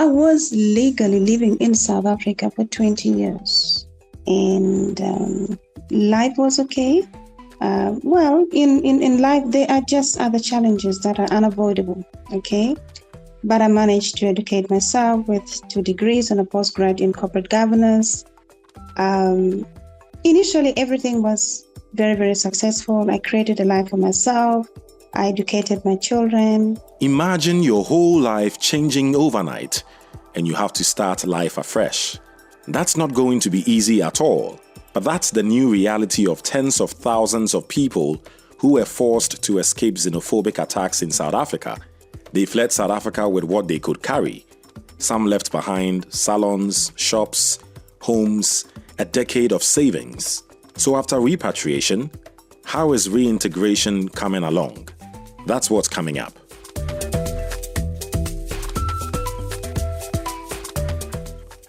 was legally living in South Africa for 20 years, and life was okay. In life, there are just other challenges that are unavoidable, okay? But I managed to educate myself with 2 degrees and a postgrad in corporate governance. Initially, everything was very, very successful. I created a life for myself. I educated my children. Imagine your whole life changing overnight and you have to start life afresh. That's not going to be easy at all. But that's the new reality of tens of thousands of people who were forced to escape xenophobic attacks in South Africa. They fled South Africa with what they could carry. Some left behind salons, shops, homes, a decade of savings. So after repatriation, how is reintegration coming along? That's what's coming up.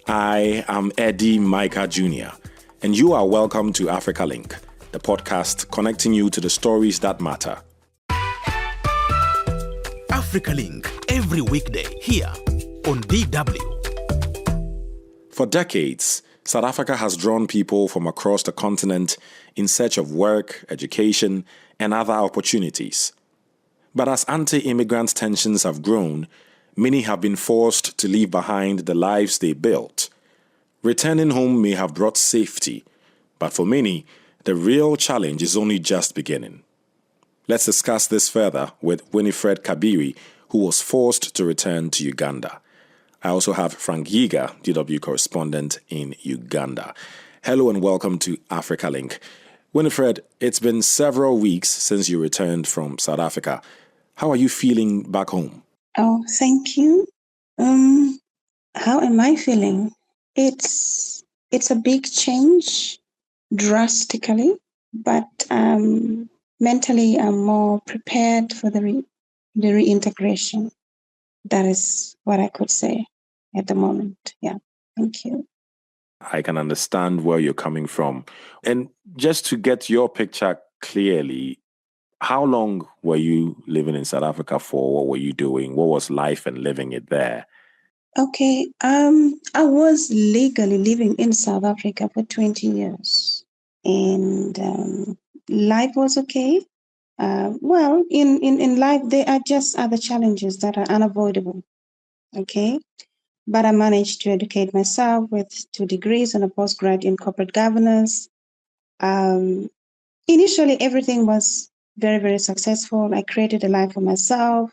I am Eddie Micah Jr., and you are welcome to Africa Link, the podcast connecting you to the stories that matter. Africa Link, every weekday here on DW. For decades, South Africa has drawn people from across the continent in search of work, education, and other opportunities. But as anti-immigrant tensions have grown, many have been forced to leave behind the lives they built. Returning home may have brought safety, but for many, the real challenge is only just beginning. Let's discuss this further with Winifred Kabiri, who was forced to return to Uganda. I also have Frank Yiga, DW correspondent in Uganda. Hello and welcome to Africa Link. Winifred, it's been several weeks since you returned from South Africa. How are you feeling back home? Oh, thank you. How am I feeling? It's a big change, drastically, but mentally I'm more prepared for the reintegration. That is what I could say at the moment. Yeah, thank you. I can understand where you're coming from. And just to get your picture clearly, how long were you living in South Africa for? What were you doing? What was life and living it there? Okay, I was legally living in South Africa for 20 years, and life was okay. In life, there are just other challenges that are unavoidable, okay? But I managed to educate myself with 2 degrees and a postgrad in corporate governance. Initially, everything was very, very successful. I created a life for myself.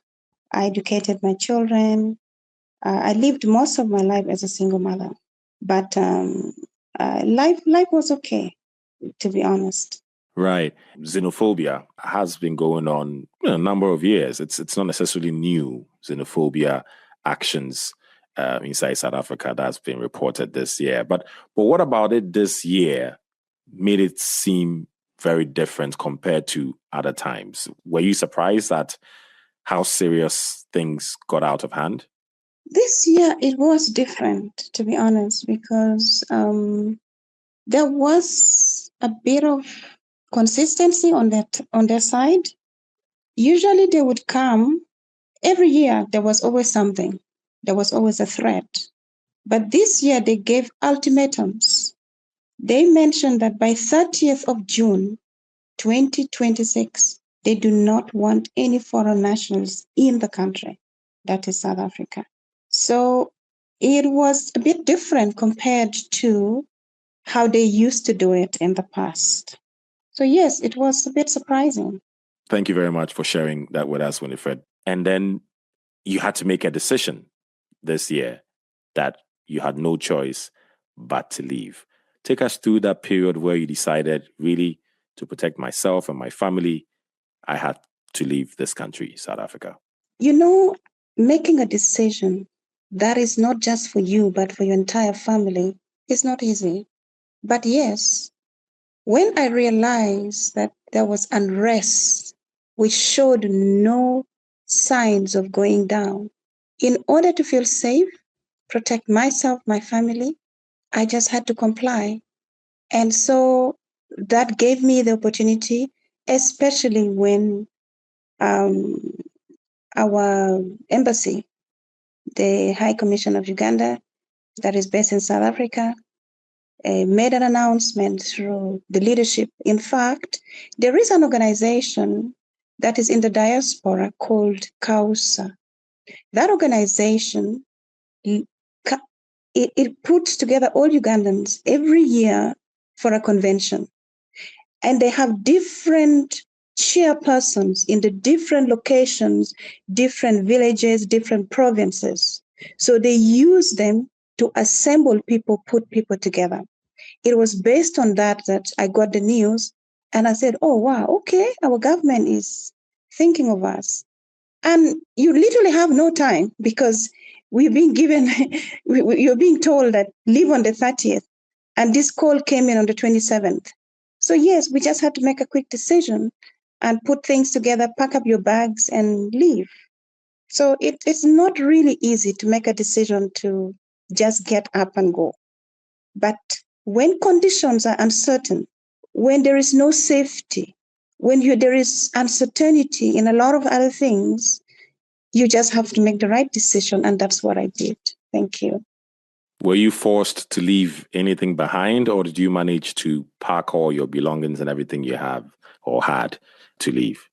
I educated my children. I lived most of my life as a single mother, but life was okay, to be honest. Right. Xenophobia has been going on a number of years. It's not necessarily new xenophobia actions inside South Africa that's been reported this year. But what about it this year made it seem very different compared to other times? Were you surprised at how serious things got out of hand? This year it was different, to be honest, because there was a bit of consistency on their side. Usually they would come every year. There was always something. There was always a threat. But this year they gave ultimatums. They mentioned that by 30th of June, 2026, they do not want any foreign nationals in the country. That is South Africa. So it was a bit different compared to how they used to do it in the past. So yes, it was a bit surprising. Thank you very much for sharing that with us, Winifred. And then you had to make a decision this year that you had no choice but to leave. Take us through that period where you decided, really, to protect myself and my family, I had to leave this country, South Africa. You know, making a decision that is not just for you, but for your entire family is not easy. But yes, when I realized that there was unrest, which showed no signs of going down, in order to feel safe, protect myself, my family, I just had to comply. And so that gave me the opportunity, especially when our embassy the High Commission of Uganda, that is based in South Africa, made an announcement through the leadership. In fact, there is an organization that is in the diaspora called CAUSA. That organization, it puts together all Ugandans every year for a convention. And they have different chairpersons in the different locations, different villages, different provinces. So they use them to assemble people, put people together. It was based on that I got the news, and I said, oh, wow, okay, our government is thinking of us. And you literally have no time because we've been given, you're being told that leave on the 30th. And this call came in on the 27th. So yes, we just had to make a quick decision and put things together, pack up your bags and leave. So it's not really easy to make a decision to just get up and go. But when conditions are uncertain, when there is no safety, when there is uncertainty in a lot of other things, you just have to make the right decision. And that's what I did. Thank you. Were you forced to leave anything behind, or did you manage to pack all your belongings and everything you have or had to leave?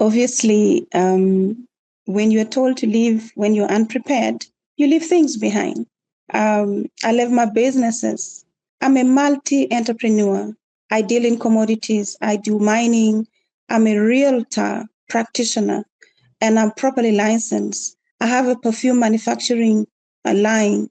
Obviously, when you're told to leave, when you're unprepared, you leave things behind. I left my businesses. I'm a multi-entrepreneur. I deal in commodities. I do mining. I'm a realtor practitioner, and I'm properly licensed. I have a perfume manufacturing line,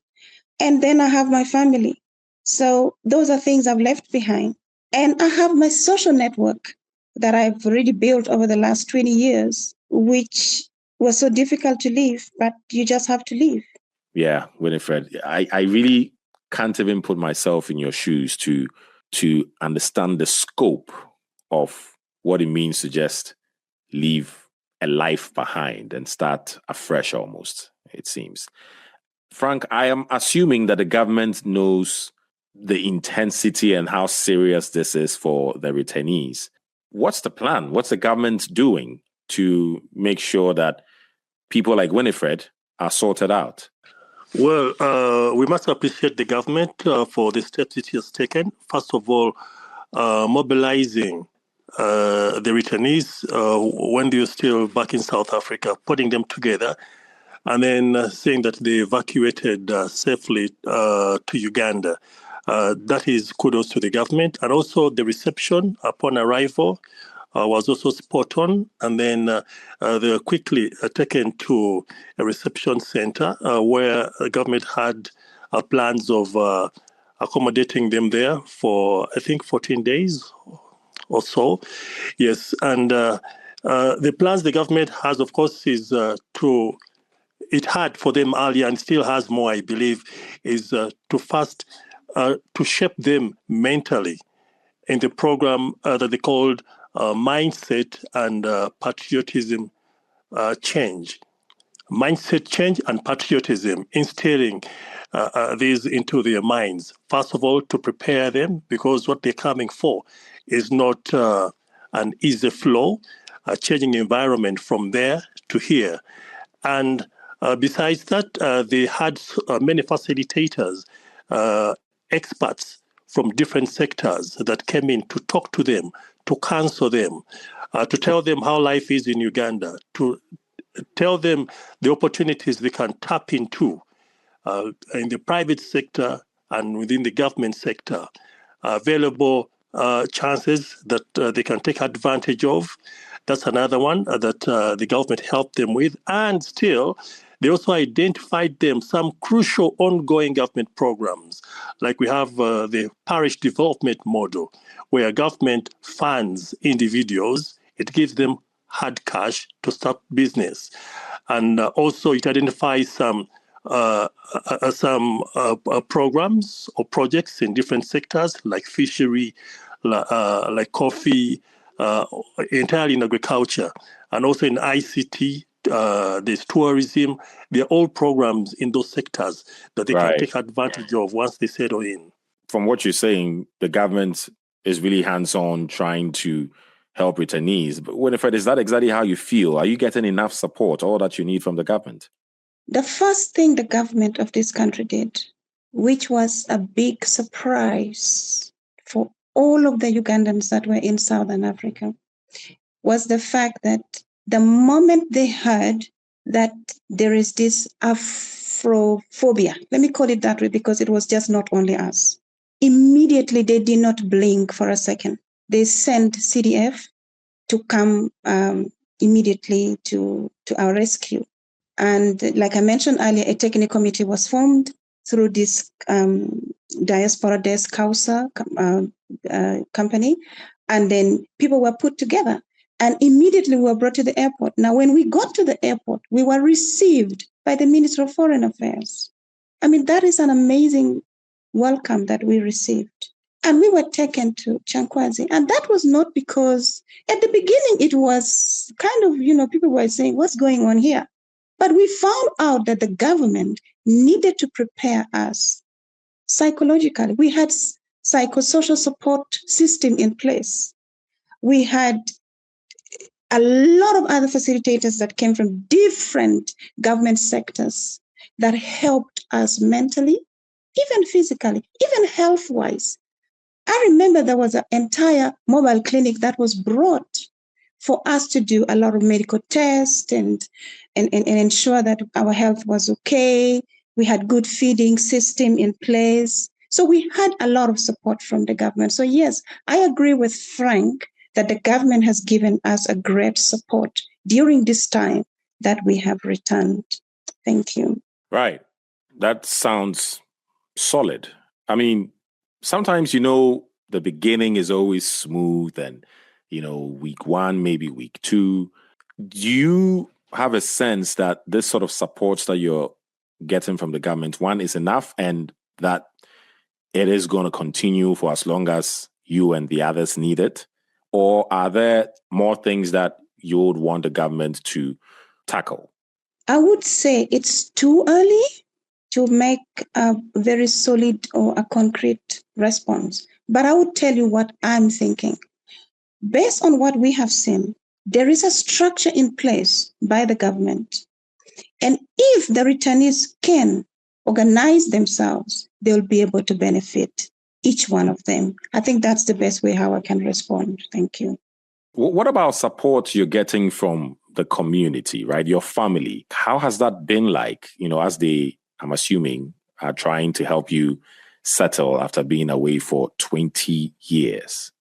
and then I have my family. So those are things I've left behind. And I have my social network that I've already built over the last 20 years, which was so difficult to leave, but you just have to leave. Yeah, Winifred, I really can't even put myself in your shoes to understand the scope of what it means to just leave a life behind and start afresh almost, it seems. Frank, I am assuming that the government knows the intensity and how serious this is for the returnees. What's the plan? What's the government doing to make sure that people like Winifred are sorted out? Well, we must appreciate the government for the steps it has taken. First of all, mobilizing the returnees when they're still back in South Africa, putting them together, and then saying that they evacuated safely to Uganda. That is kudos to the government. And also the reception upon arrival was also spot on. And then they were quickly taken to a reception center where the government had plans of accommodating them there for, I think, 14 days or so. Yes. And the plans the government has, of course, is it had for them earlier and still has more, I believe, is to first to shape them mentally in the program that they called mindset and patriotism change. Mindset change and patriotism, instilling these into their minds. First of all, to prepare them, because what they're coming for is not an easy flow, changing environment from there to here. And besides that, they had many facilitators, experts from different sectors that came in to talk to them, to counsel them, to tell them how life is in Uganda, to tell them the opportunities they can tap into in the private sector and within the government sector, available chances that they can take advantage of. That's another one that the government helped them with. And still, they also identified them some crucial ongoing government programs, like we have the parish development model, where government funds individuals. It gives them hard cash to start business. And also it identifies some programs or projects in different sectors like fishery, like coffee, entirely in agriculture, and also in ICT, there's tourism. They're all programs in those sectors that they can take advantage of once they settle in. From what you're saying, the government is really hands-on trying to help returnees. But Winifred, is that exactly how you feel? Are you getting enough support, all that you need from the government? The first thing the government of this country did, which was a big surprise for all of the Ugandans that were in Southern Africa, was the fact that the moment they heard that there is this Afrophobia, let me call it that way because it was just not only us, immediately they did not blink for a second. They sent CDF to come immediately to our rescue. And like I mentioned earlier, a technical committee was formed through this Diaspora Desk Causa company. And then people were put together and immediately we were brought to the airport. Now, when we got to the airport, we were received by the Minister of Foreign Affairs. I mean, that is an amazing welcome that we received. And we were taken to Chankwazi. And that was not because at the beginning it was kind of, people were saying, what's going on here? But we found out that the government needed to prepare us psychologically. We had psychosocial support system in place. We had a lot of other facilitators that came from different government sectors that helped us mentally, even physically, even health-wise. I remember there was an entire mobile clinic that was brought for us to do a lot of medical tests and ensure that our health was okay. We had good feeding system in place. So we had a lot of support from the government. So yes, I agree with Frank that the government has given us a great support during this time that we have returned. Thank you. Right. That sounds solid. I mean, sometimes, the beginning is always smooth and, week 1, maybe week 2. Do you have a sense that this sort of support that you're getting from the government, one, is enough and that it is going to continue for as long as you and the others need it? Or are there more things that you would want the government to tackle? I would say it's too early to make a very solid or a concrete response. But I would tell you what I'm thinking. Based on what we have seen, there is a structure in place by the government. And if the returnees can organize themselves, they'll be able to benefit each one of them. I think that's the best way how I can respond. Thank you. What about support you're getting from the community, right? Your family. How has that been like, as they, I'm assuming, are trying to help you settle after being away for 20 years?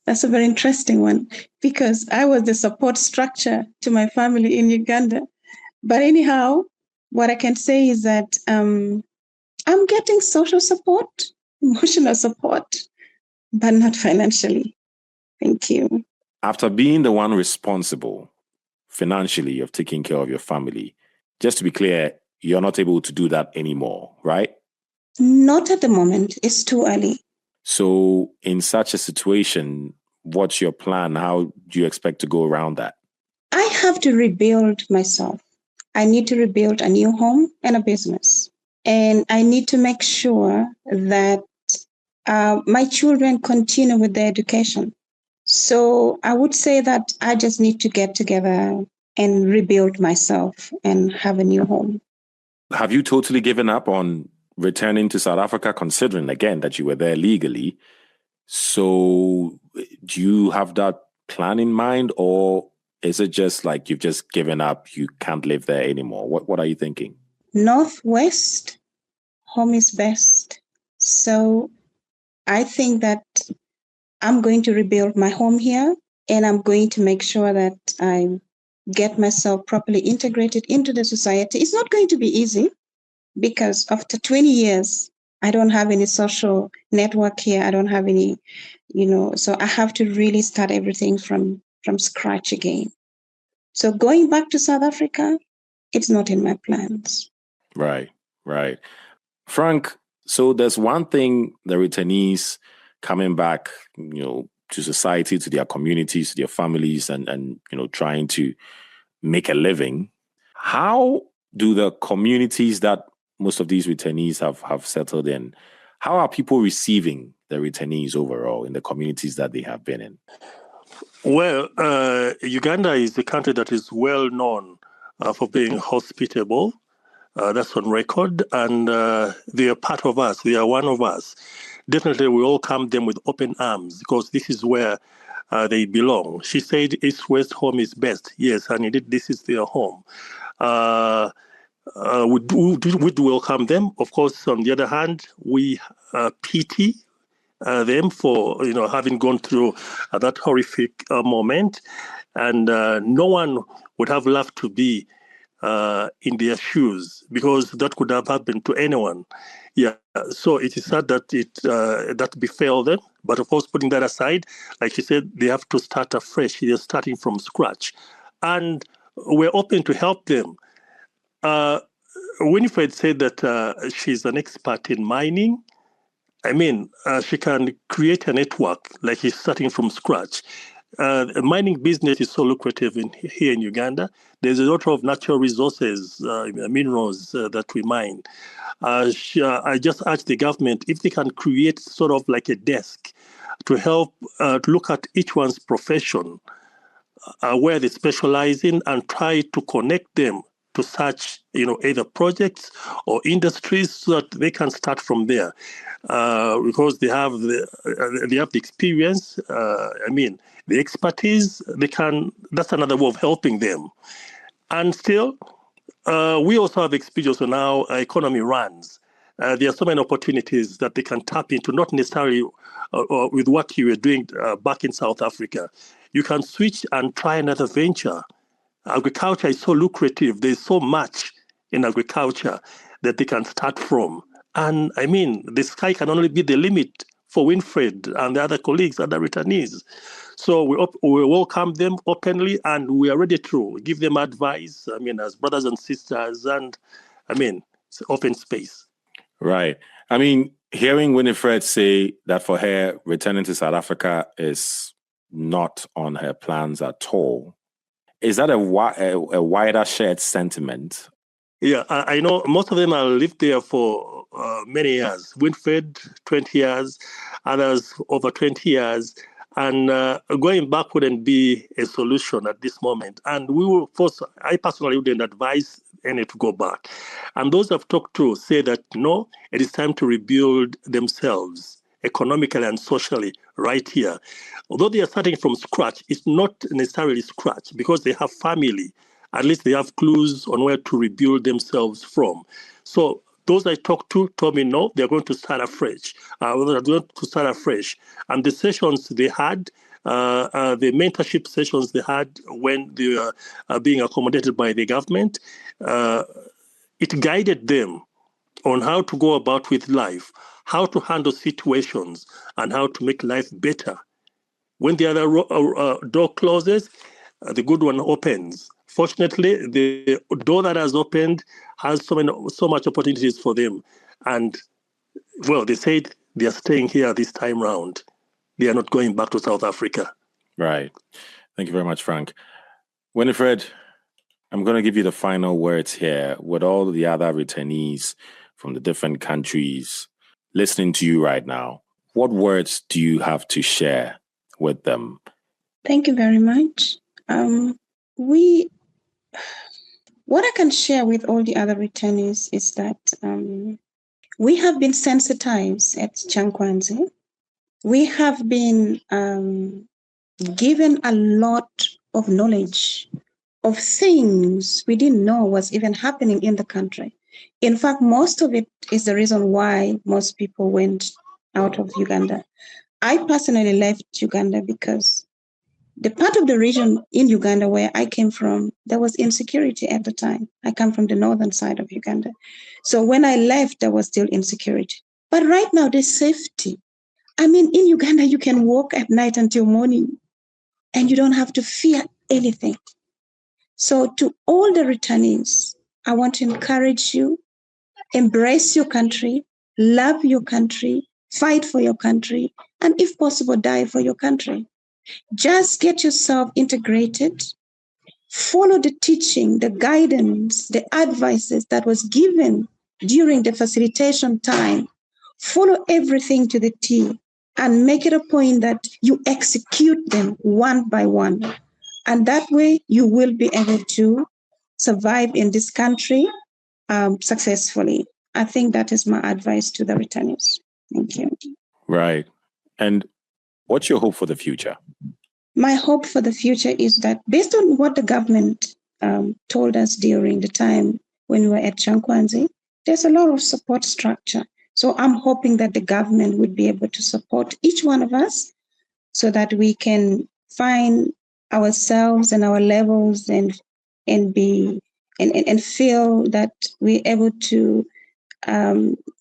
That's a very interesting one because I was the support structure to my family in Uganda. But anyhow, what I can say is that I'm getting social support, emotional support, but not financially. Thank you. After being the one responsible financially of taking care of your family, just to be clear, you're not able to do that anymore, right? Not at the moment. It's too early. So in such a situation, what's your plan? How do you expect to go around that? I have to rebuild myself. I need to rebuild a new home and a business. And I need to make sure that my children continue with their education. So I would say that I just need to get together and rebuild myself and have a new home. Have you totally given up on returning to South Africa, considering, again, that you were there legally? So do you have that plan in mind, or is it just like you've just given up, you can't live there anymore? What are you thinking? Northwest, home is best. So I think that I'm going to rebuild my home here, and I'm going to make sure that I get myself properly integrated into the society. It's not going to be easy because after 20 years, I don't have any social network here. I don't have any, so I have to really start everything from scratch again. So going back to South Africa, it's not in my plans. Right. Frank, so there's one thing the returnees coming back, to society, to their communities, to their families, and trying to make a living. How do the communities that most of these returnees have settled in, how are people receiving the returnees overall in the communities that they have been in? Well, Uganda is a country that is well known for being hospitable. That's on record, and they are part of us. They are one of us. Definitely, we welcome them with open arms because this is where they belong. She said, "East West home is best." Yes, and indeed, this is their home. We do welcome them. Of course, on the other hand, we pity them for having gone through that horrific moment, and no one would have loved to be in their shoes because that could have happened to anyone. Yeah, so it is sad that that befell them. But of course, putting that aside, like you said, they have to start afresh. They're starting from scratch, and we're open to help them. Winifred said that she's an expert in mining. I mean, she can create a network like she's starting from scratch. The mining business is so lucrative here in Uganda. There's a lot of natural resources, minerals that we mine. I just asked the government if they can create sort of like a desk to help to look at each one's profession, where they specialize in, and try to connect them to such, either projects or industries so that they can start from there. Because they have the experience. The expertise. That's another way of helping them. And still, we also have experience on how our economy runs. There are so many opportunities that they can tap into, not necessarily with what you were doing back in South Africa. You can switch and try another venture. Agriculture is so lucrative. There's so much in agriculture that they can start from. And I mean, the sky can only be the limit for Winfred and the other colleagues, other returnees. So we welcome them openly, and we are ready to give them advice, as brothers and sisters, and it's open space. Right. Hearing Winifred say that for her, returning to South Africa is not on her plans at all, is that a wider shared sentiment? Yeah, I know most of them have lived there for many years. Winfred, 20 years, others over 20 years. And going back wouldn't be a solution at this moment. And I personally wouldn't advise any to go back. And those I've talked to say that, no, it is time to rebuild themselves economically and socially right here. Although they are starting from scratch, it's not necessarily scratch because they have family. At least they have clues on where to rebuild themselves from. So those I talked to told me, no, they're going to start afresh. They're going to start afresh. And the sessions they had, the mentorship sessions they had when they were being accommodated by the government, it guided them on how to go about with life, how to handle situations, and how to make life better. When the other door closes, the good one opens. Fortunately, the door that has opened has so much opportunities for them. And, well, they said they are staying here this time round. They are not going back to South Africa. Right. Thank you very much, Frank. Winifred, I'm going to give you the final words here. With all the other returnees from the different countries listening to you right now, what words do you have to share with them? Thank you very much. What I can share with all the other returnees is that we have been sensitized at Chankwanzi. We have been given a lot of knowledge of things we didn't know was even happening in the country. In fact, most of it is the reason why most people went out of Uganda. I personally left Uganda because the part of the region in Uganda where I came from, there was insecurity at the time. I come from the northern side of Uganda. So when I left, there was still insecurity. But right now, there's safety. In Uganda, you can walk at night until morning and you don't have to fear anything. So to all the returnees, I want to encourage you, embrace your country, love your country, fight for your country, and if possible, die for your country. Just get yourself integrated, follow the teaching, the guidance, the advices that was given during the facilitation time. Follow everything to the T and make it a point that you execute them one by one. And that way you will be able to survive in this country successfully. I think that is my advice to the returnees. Thank you. Right. And what's your hope for the future? My hope for the future is that based on what the government told us during the time when we were at Chankwanzi, there's a lot of support structure. So I'm hoping that the government would be able to support each one of us so that we can find ourselves and our levels and feel that we're able to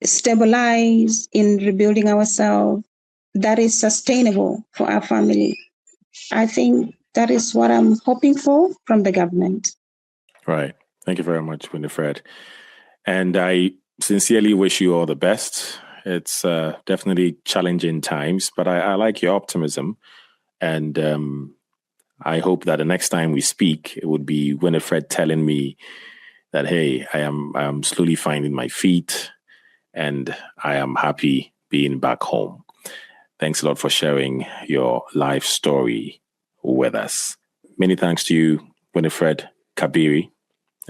stabilize in rebuilding ourselves that is sustainable for our family. I think that is what I'm hoping for from the government. Right. Thank you very much, Winifred. And I sincerely wish you all the best. It's definitely challenging times, but I like your optimism. And I hope that the next time we speak, it would be Winifred telling me that, hey, I am slowly finding my feet and I am happy being back home. Thanks a lot for sharing your life story with us. Many thanks to you, Winifred Kabiri,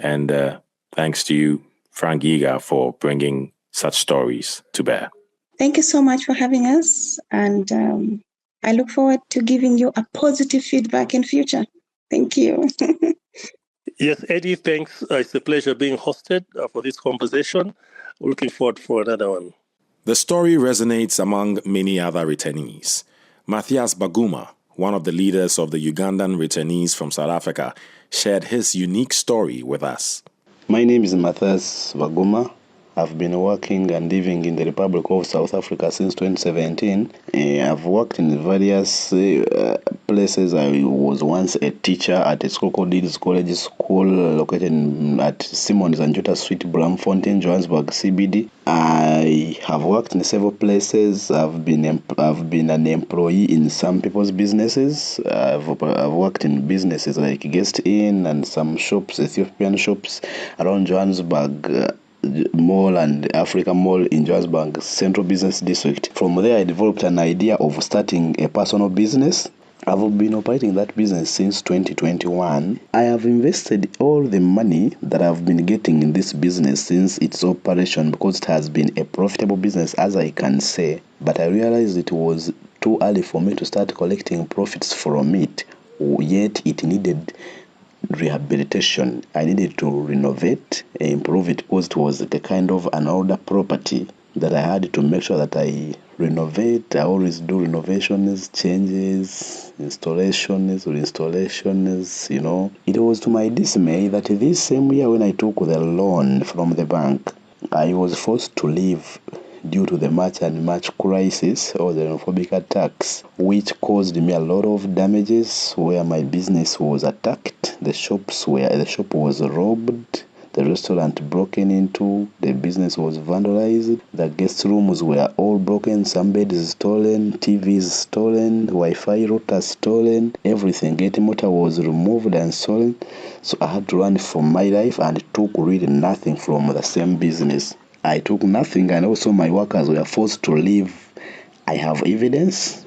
and thanks to you, Frank Giga, for bringing such stories to bear. Thank you so much for having us, and I look forward to giving you a positive feedback in future. Thank you. Yes, Eddie, thanks. It's a pleasure being hosted for this conversation. We're looking forward for another one. The story resonates among many other returnees. Matthias Baguma, one of the leaders of the Ugandan returnees from South Africa, shared his unique story with us. My name is Matthias Baguma. I've been working and living in the Republic of South Africa since 2017. I've worked in various places. I was once a teacher at a school called Deeds College School located at Simmons and Jutta Street, Bloemfontein, Johannesburg, CBD. I have worked in several places. I've been an employee in some people's businesses. I've worked in businesses like Guest Inn and some shops, Ethiopian shops around Johannesburg. Mall and Africa Mall in Johannesburg Central Business District. From there, I developed an idea of starting a personal business. I've been operating that business since 2021. I have invested all the money that I've been getting in this business since its operation because it has been a profitable business, as I can say. But I realized it was too early for me to start collecting profits from it, yet it needed rehabilitation. I needed to renovate, improve it because it was a kind of an older property that I had to make sure that I renovate. I always do renovations, changes, installations, reinstallations, It was to my dismay that this same year when I took the loan from the bank, I was forced to leave due to the March crisis or the xenophobic attacks, which caused me a lot of damages where my business was attacked, the shop was robbed, the restaurant broken into, the business was vandalized, the guest rooms were all broken, some beds stolen, TVs stolen, Wi-Fi routers stolen, everything. Gate motor was removed and stolen. So I had to run for my life and took really nothing from the same business. I took nothing, and also my workers were forced to leave. I have evidence.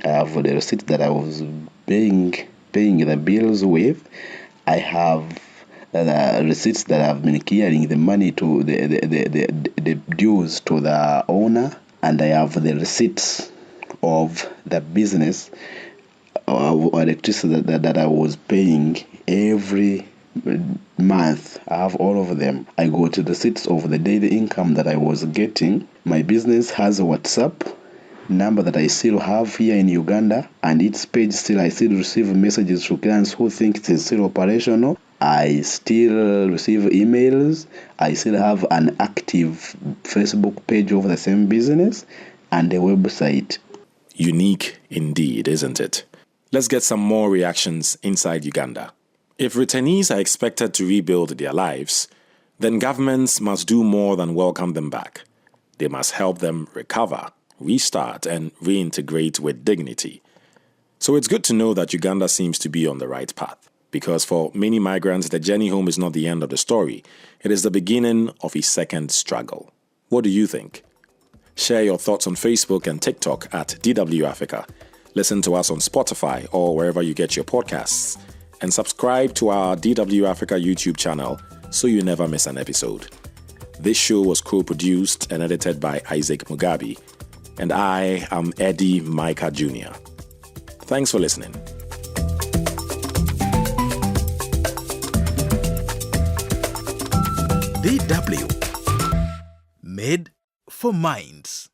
I have the receipt that I was paying the bills with. I have the receipts that I've been clearing the money to the dues to the owner, and I have the receipts of the business of electricity that I was paying every month. I have all of them. I go to the receipts of the daily income that I was getting. My business has a WhatsApp number that I still have here in Uganda, and its page I still receive messages from clients who think it is still operational. I still receive emails. I still have an active Facebook page of the same business and a website. Unique indeed, isn't it? Let's get some more reactions inside Uganda. If returnees are expected to rebuild their lives, then governments must do more than welcome them back. They must help them recover, restart, and reintegrate with dignity. So it's good to know that Uganda seems to be on the right path, because for many migrants, the journey home is not the end of the story. It is the beginning of a second struggle. What do you think? Share your thoughts on Facebook and TikTok at DW Africa. Listen to us on Spotify or wherever you get your podcasts. and subscribe to our DW Africa YouTube channel so you never miss an episode. This show was co-produced and edited by Isaac Mugabe, and I am Eddie Micah Jr. Thanks for listening. DW. Made for minds.